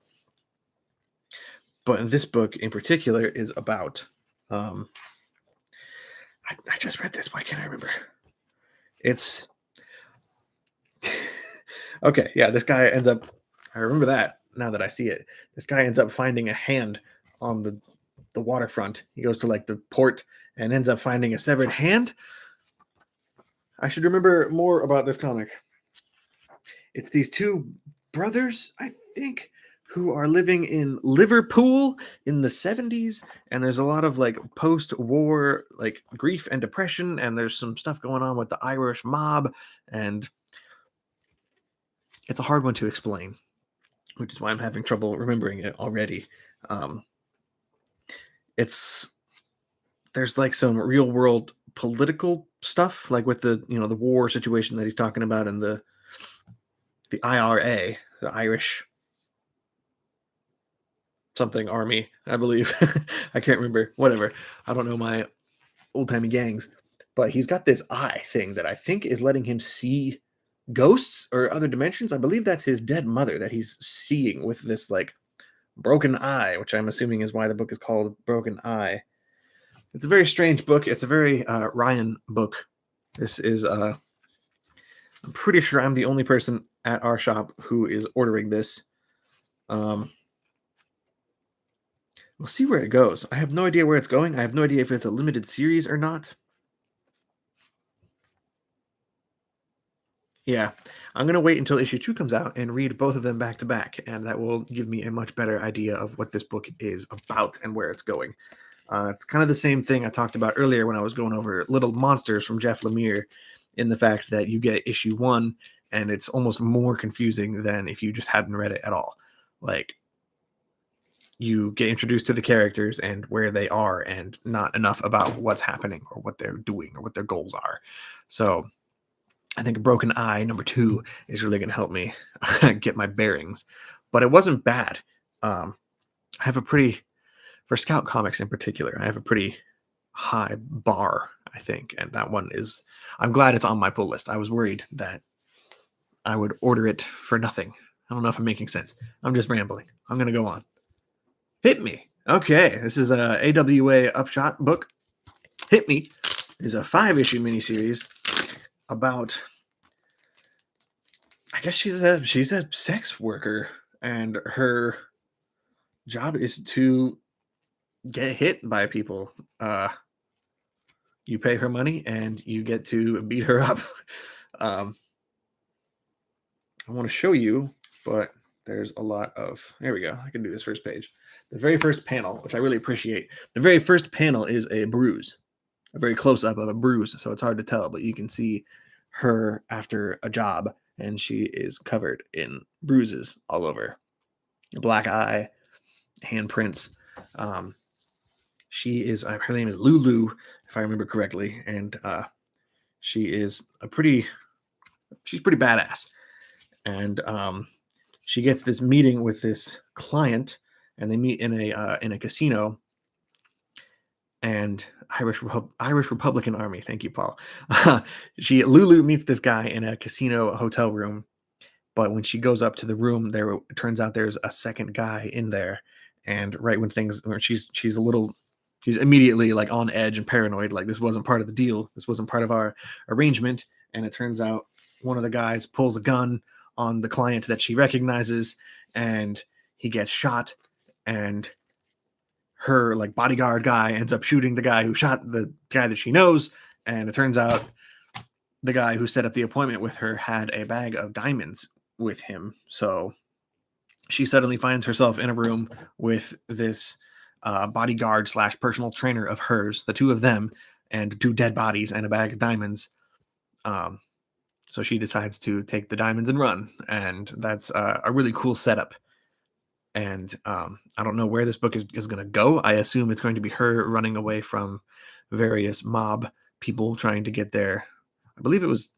But this book in particular is about... I just read this. Why can't I remember? It's... okay, yeah, this guy ends up... I remember that now that I see it. This guy ends up finding a hand on the waterfront. He goes to like the port and ends up finding a severed hand. I should remember more about this comic. It's these two brothers, I think, who are living in Liverpool in the 70s, and there's a lot of like post-war like grief and depression, and there's some stuff going on with the Irish mob, and it's a hard one to explain, which is why I'm having trouble remembering it already. Um, it's there's like some real world political stuff, like with the the war situation that he's talking about, and the IRA, the Irish something army, I believe. I can't remember. Whatever. I don't know my old timey gangs, but he's got this eye thing that I think is letting him see ghosts or other dimensions. I believe that's his dead mother that he's seeing with this like broken eye, which I'm assuming is why the book is called Broken Eye. It's a very strange book. It's a very Ryan book. This is I'm pretty sure I'm the only person at our shop who is ordering this. We'll see where it goes. I have no idea where it's going. I have no idea if it's a limited series or not. Yeah, I'm going to wait until issue 2 comes out and read both of them back to back, and that will give me a much better idea of what this book is about and where it's going. It's kind of the same thing I talked about earlier when I was going over Little Monsters from Jeff Lemire, in the fact that you get issue 1 and it's almost more confusing than if you just hadn't read it at all. Like, you get introduced to the characters and where they are, and not enough about what's happening or what they're doing or what their goals are. So I think Broken Eye number 2 is really going to help me get my bearings. But it wasn't bad. I have a pretty, for Scout Comics in particular, I have a pretty high bar, I think. And that one is, I'm glad it's on my pull list. I was worried that I would order it for nothing. I don't know if I'm making sense. I'm just rambling. I'm going to go on. Hit Me. Okay, this is a AWA Upshot book. Hit Me is a 5-issue miniseries about, I guess she's a sex worker, and her job is to get hit by people. You pay her money and you get to beat her up. I want to show you, but there's a lot of, there we go. I can do this first page. The very first panel, which I really appreciate. The very first panel is a bruise, a very close up of a bruise. So it's hard to tell, but you can see her after a job, and she is covered in bruises all over. A black eye, handprints. She is, her name is Lulu, if I remember correctly, and she is she's pretty badass. And she gets this meeting with this client, and they meet in a casino. And Irish Republican Army. Thank you, Paul. Lulu meets this guy in a casino hotel room, but when she goes up to the room, it turns out there's a second guy in there. And right when she's immediately like on edge and paranoid, like this wasn't part of the deal, this wasn't part of our arrangement. And it turns out one of the guys pulls a gun on the client that she recognizes, and he gets shot, and her like bodyguard guy ends up shooting the guy who shot the guy that she knows. And it turns out the guy who set up the appointment with her had a bag of diamonds with him. So she suddenly finds herself in a room with this bodyguard / personal trainer of hers, the two of them, and 2 dead bodies and a bag of diamonds. So she decides to take the diamonds and run. And that's a really cool setup. And I don't know where this book is going to go. I assume it's going to be her running away from various mob people trying to get their, I believe it was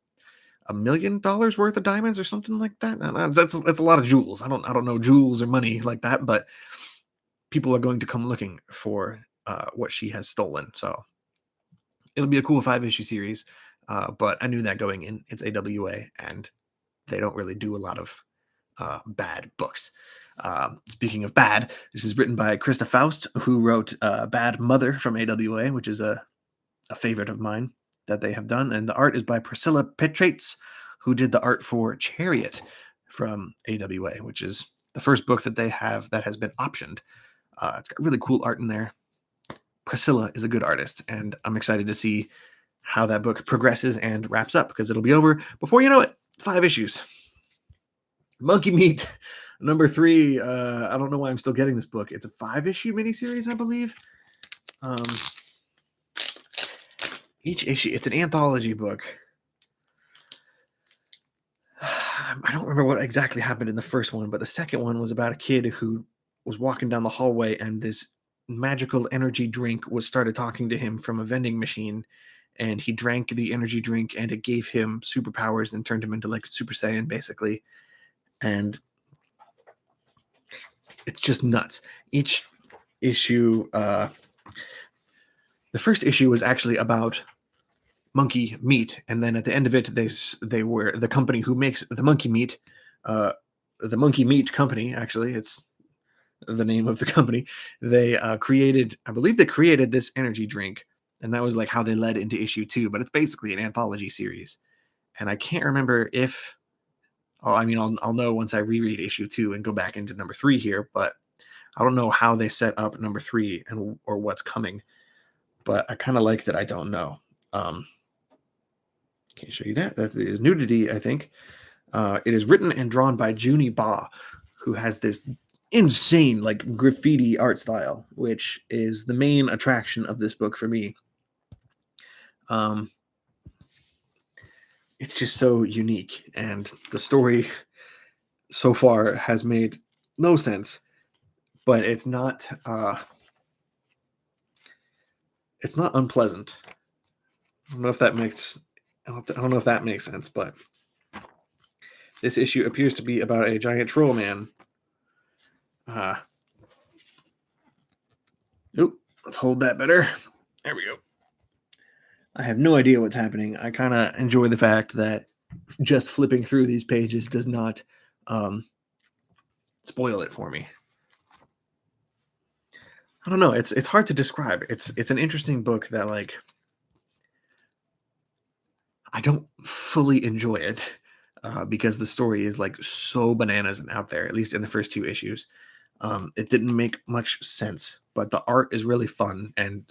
$1 million worth of diamonds or something like that. That's a lot of jewels. I don't know jewels or money like that, but people are going to come looking for what she has stolen. So it'll be a cool 5-issue series. But I knew that going in. It's AWA, and they don't really do a lot of bad books. Speaking of bad, this is written by Krista Faust, who wrote Bad Mother from AWA, which is a favorite of mine that they have done. And the art is by Priscilla Petrates, who did the art for Chariot from AWA, which is the first book that they have that has been optioned. It's got really cool art in there. Priscilla is a good artist, and I'm excited to see how that book progresses and wraps up, because it'll be over before you know it. 5 issues. Monkey Meat Number 3, I don't know why I'm still getting this book. It's a 5-issue miniseries, I believe. Each issue, it's an anthology book. I don't remember what exactly happened in the first one, but the second one was about a kid who was walking down the hallway and this magical energy drink was started talking to him from a vending machine, and he drank the energy drink and it gave him superpowers and turned him into like Super Saiyan basically. And it's just nuts. Each issue, the first issue was actually about monkey meat, and then at the end of it, they were the company who makes the monkey meat, the Monkey Meat Company. Actually, it's the name of the company. They created, I believe, they created this energy drink, and that was like how they led into issue 2. But it's basically an anthology series, and I can't remember if. Oh, I mean, I'll know once I reread issue 2 and go back into number 3 here, but I don't know how they set up number 3 and or what's coming. But I kind of like that I don't know. Can't show you that. That is nudity, I think. It is written and drawn by Junie Ba, who has this insane like graffiti art style, which is the main attraction of this book for me. It's just so unique, and the story so far has made no sense, but it's not unpleasant. I don't know if that makes sense, but this issue appears to be about a giant troll man. Let's hold that better. There we go. I have no idea what's happening. I kind of enjoy the fact that just flipping through these pages does not spoil it for me. I don't know. It's hard to describe. It's an interesting book that like I don't fully enjoy it because the story is like so bananas and out there. At least in the first 2 issues, it didn't make much sense. But the art is really fun and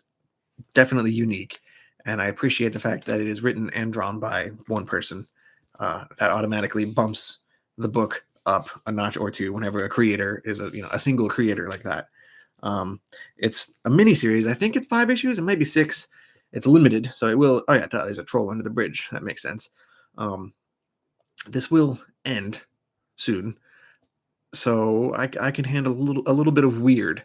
definitely unique. And I appreciate the fact that it is written and drawn by one person. That automatically bumps the book up a notch or 2 whenever a creator is a single creator like that. It's a mini series. I think it's 5 issues. It might be 6. It's limited, so it will. Oh yeah, there's a troll under the bridge. That makes sense. This will end soon, so I can handle a little bit of weird.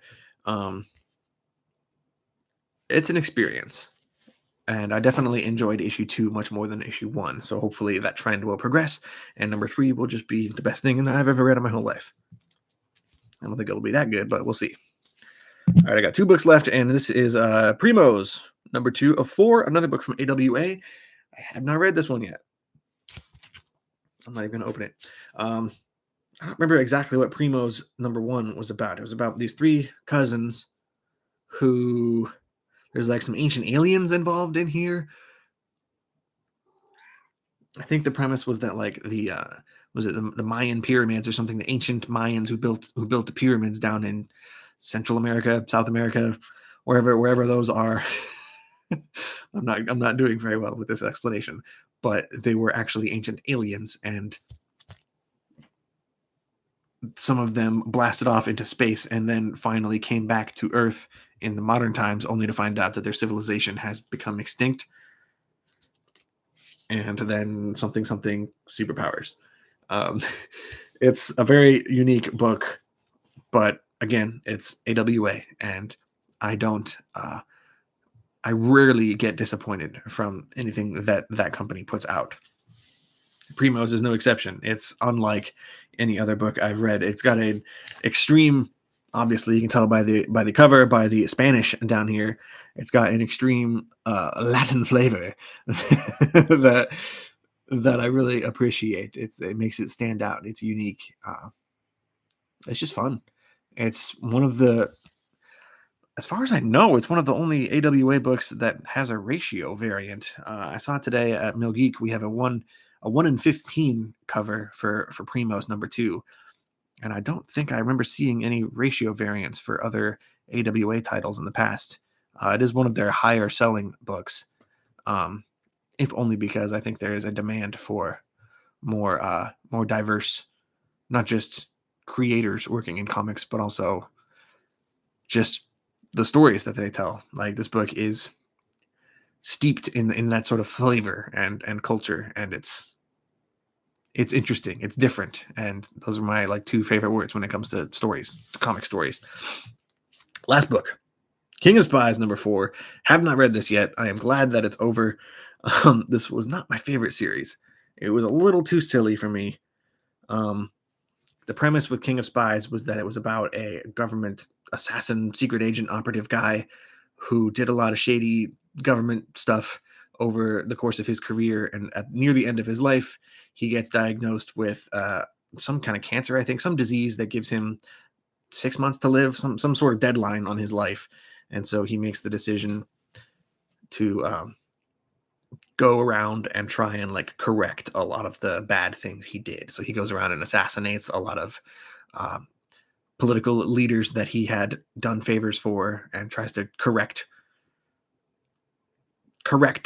It's an experience. And I definitely enjoyed issue 2 much more than issue 1. So hopefully that trend will progress. And number 3 will just be the best thing that I've ever read in my whole life. I don't think it'll be that good, but we'll see. All right, I got 2 books left. And this is Primos, number 2 of 4. Another book from AWA. I have not read this one yet. I'm not even going to open it. I don't remember exactly what Primos number 1 was about. It was about these 3 cousins who... There's like some ancient aliens involved in here. I think the premise was that like the Mayan pyramids or something, the ancient Mayans who built the pyramids down in Central America, South America, wherever those are. I'm not doing very well with this explanation, but they were actually ancient aliens, and some of them blasted off into space and then finally came back to Earth in the modern times, only to find out that their civilization has become extinct. And then something superpowers. It's a very unique book, but again, it's AWA, and I rarely get disappointed from anything that company puts out. Primos is no exception. It's unlike any other book I've read. It's got an extreme, obviously you can tell by the cover, by the Spanish down here, it's got an extreme Latin flavor that I really appreciate. It makes it stand out. It's unique. It's just fun. It's one of the, as far as I know, it's one of the only AWA books that has a ratio variant. I saw today at Mill Geek we have a 1 in 15 cover for Primos number 2. And I don't think I remember seeing any ratio variants for other AWA titles in the past. It is one of their higher selling books, if only because I think there is a demand for more diverse, not just creators working in comics, but also just the stories that they tell. Like, this book is steeped in that sort of flavor and culture, and it's interesting, it's different, and those are my like two favorite words when it comes to stories, comic stories. Last book, King of Spies, number 4. Have not read this yet. I am glad that it's over. This was not my favorite series. It was a little too silly for me. The premise with King of Spies was that it was about a government assassin, secret agent, operative guy who did a lot of shady government stuff over the course of his career. And near the end of his life, he gets diagnosed with some kind of cancer, I think, some disease that gives him 6 months to live, some sort of deadline on his life. And so he makes the decision to go around and try and like correct a lot of the bad things he did. So he goes around and assassinates a lot of political leaders that he had done favors for, and tries to correct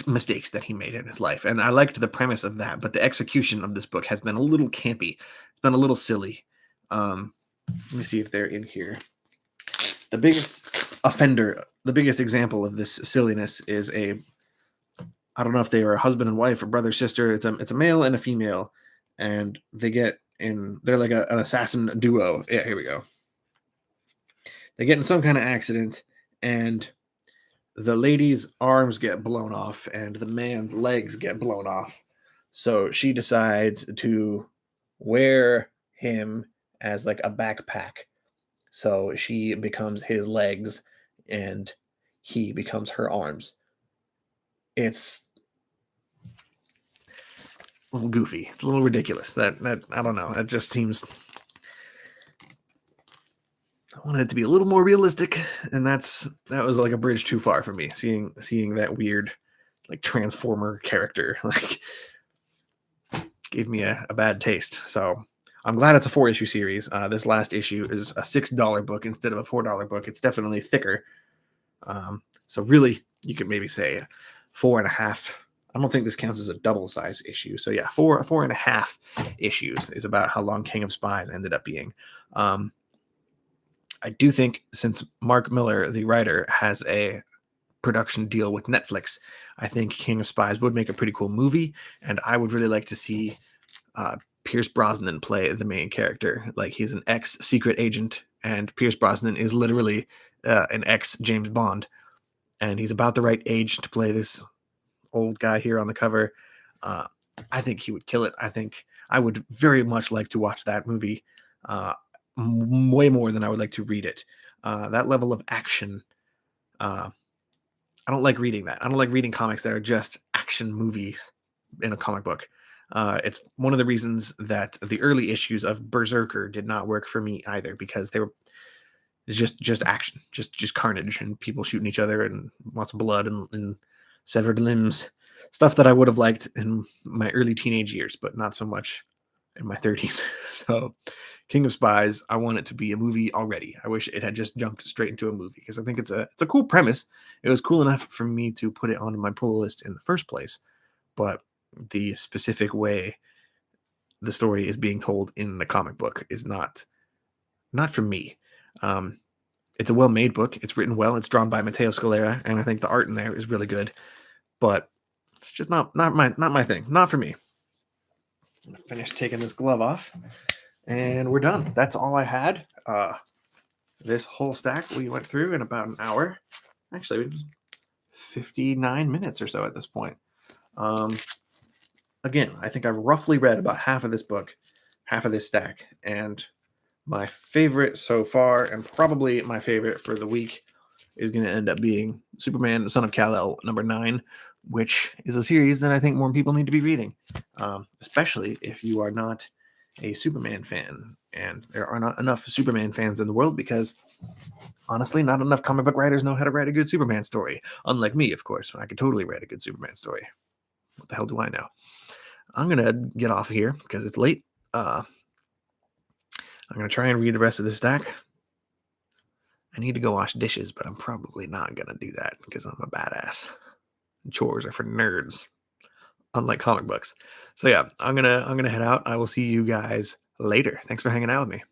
mistakes that he made in his life. And I liked the premise of that, but the execution of this book has been a little campy. It's been a little silly. Let me see if they're in here. The biggest offender, the biggest example of this silliness is I don't know if they are a husband and wife or brother sister. It's a male and a female, and they're like an assassin duo. Yeah, here we go. They get in some kind of accident, and the lady's arms get blown off and the man's legs get blown off. So she decides to wear him as like a backpack. So she becomes his legs and he becomes her arms. It's a little goofy. It's a little ridiculous. That I don't know. It just seems, I wanted it to be a little more realistic, and that was like a bridge too far for me. Seeing that weird like Transformer character like gave me a bad taste. So I'm glad it's a 4-issue series. This last issue is a $6 book instead of a $4 book. It's definitely thicker. So really, you could maybe say 4.5. I don't think this counts as a double size issue. So yeah, 4.5 issues is about how long King of Spies ended up being. I do think, since Mark Miller, the writer, has a production deal with Netflix, I think King of Spies would make a pretty cool movie, and I would really like to see Pierce Brosnan play the main character. Like, he's an ex-secret agent, and Pierce Brosnan is literally an ex-James Bond, and he's about the right age to play this old guy here on the cover. I think he would kill it. I think I would very much like to watch that movie way more than I would like to read it. That level of action, I don't like reading that. I don't like reading comics that are just action movies in a comic book. It's one of the reasons that the early issues of Berserker did not work for me either, because they were just action, just carnage and people shooting each other and lots of blood and severed limbs, stuff that I would have liked in my early teenage years, but not so much in my 30s. So King of Spies, I want it to be a movie already. I wish it had just jumped straight into a movie, because I think it's a cool premise. It was cool enough for me to put it onto my pull list in the first place, but the specific way the story is being told in the comic book is not for me. It's a well-made book. It's written well. It's drawn by Matteo Scalera, and I think the art in there is really good. But it's just not my thing. Not for me. I'm gonna finish taking this glove off, and we're done. That's all I had. This whole stack we went through in about an hour. Actually, 59 minutes or so at this point. Again, I think I've roughly read about half of this book, half of this stack, and my favorite so far, and probably my favorite for the week, is going to end up being Superman, the Son of Kal-El, number 9, which is a series that I think more people need to be reading, especially if you are not a Superman fan. And there are not enough Superman fans in the world, because honestly, not enough comic book writers know how to write a good Superman story. Unlike me, of course. I could totally write a good Superman story. What the hell do I know? I'm going to get off here because it's late. I'm going to try and read the rest of this stack. I need to go wash dishes, but I'm probably not going to do that because I'm a badass. Chores are for nerds, unlike comic books. So yeah, I'm gonna head out. I will see you guys later. Thanks for hanging out with me.